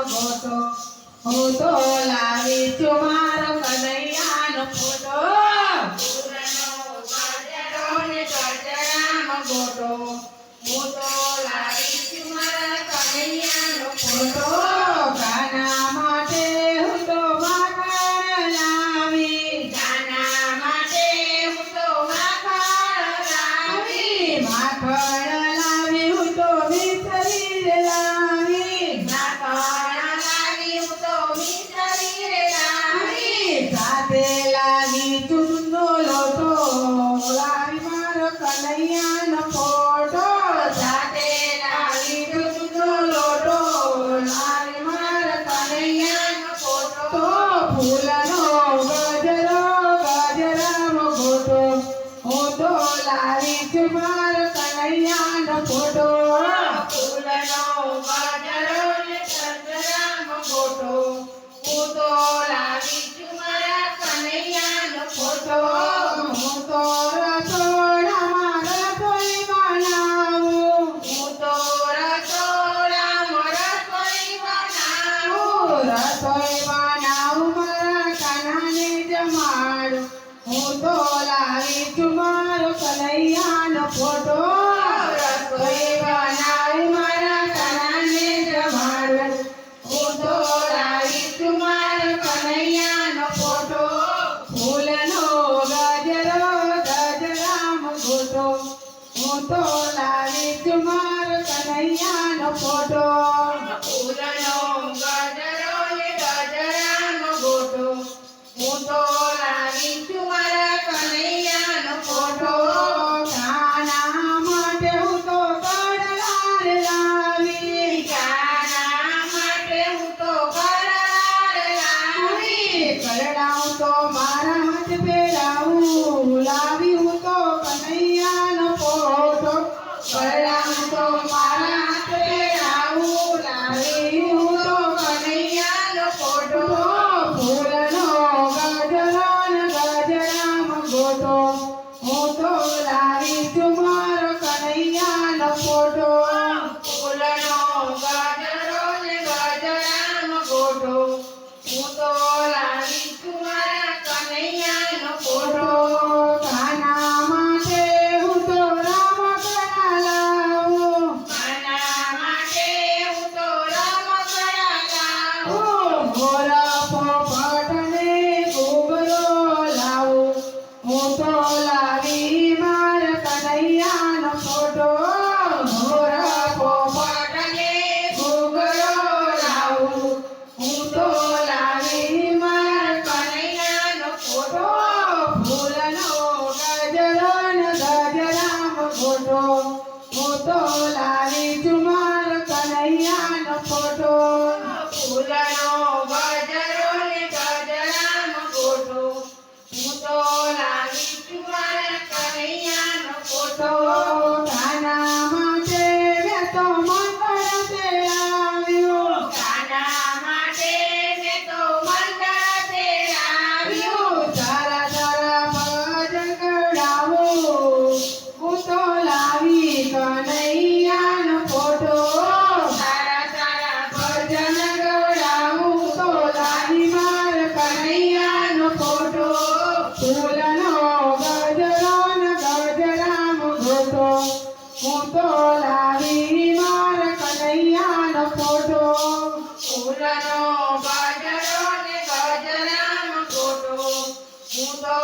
ગોટો હું તો લાવી છું મારો કનૈયાનો ફોટો ગોટો હું તો લાવી છું મારા કનૈયાનો ફોટો ગાના માટે હું તો માખણ લાવી ગાના માટે હું તો માખણ લાવી હું તો મિસરી લાવી માખણ લાવી હું તો મિસરી લાવી સાથે લાવી ચૂંદો લોટો લાવી મારો કનૈયાનો ફોટો સાથે લાવી ચૂંદો લોટો લાવી મારો કનૈયાનો ફોટો ફૂલનો ગજરાનો ગોટો હું તો લાવી છું મારો કનૈયાનો ફોટો ફૂલનો ગજરાનો ગોટો હું તો લાવી છું મારા કનૈયાનો ફોટો હું તો રસોડામાં રસોઈ બનાવું હું તો રસોડામાં રસોઈ બનાવું મારા કાનાને જમાડું હું તો લાવી છું મારો કનૈયાનો ફોટો રસોઈ બનાવી મારા કાનાને જમાડું હું તો લાવી છું મારો કનૈયાનો ફોટો ફૂલનો ગજરામ ગોટો હું તો લાવી છું મારો કનૈયાનો ફોટો ફૂલનો ગજરામ ગોટો હું તો લાવી છું મારા કનૈયાનો ફોટો કાના માટે હું તો કડલાર લાવી કાના માટે હું તો કડલાર લાવી કરડાઉં તો મારા હાથ પહેરાવું લાવી હું તો કનૈયાનો ફોટો કરડાઉં તો મારા હાથ પહેરાવું લાવી હું તો કનૈયાનો ફોટો ફૂલનો ગજરામ ગોટો હું તો લાવી છું મારો કનૈયાનો ફોટો ફૂલનો ગજરામ ગોટો હું તો લાવી છું મારા કનૈયાનો ફોટો કાના માટે હું તો રમકડા લાવું કાના માટે હું તો રમકડા લાવું મોરા પોપટને ઘૂઘરો લાવું હું તો લાવી મારા કનૈયાનો ફોટો મોરા પોપટને ઘૂઘરો લાવું હું તો લાવી મારા કનૈયાનો ફોટો ફૂલનો ગજરામ ગોટો હું તો લાવી છું મારો કનૈયાનો ફોટો ફૂલનો ગજરામ ગોટો હું તો લાવી છું મારા કનૈયાનો ફોટો કાના માટે મેં તો મંગળ તેડાવ્યું કાના માટે મેં તો મંગળ તેડાવ્યું તારા ભજન ગવડાવું હું તો લાવી કનૈયાનો ફોટો તારા ભજન ગવડાવું તો લાવી મારા કનૈયાનો ફોટો ફૂલનો ગજરામ ગોટો હું તો લાવી મારા કનૈયાનો ફોટો ફૂલનો ગજરામ ગોટો હું તો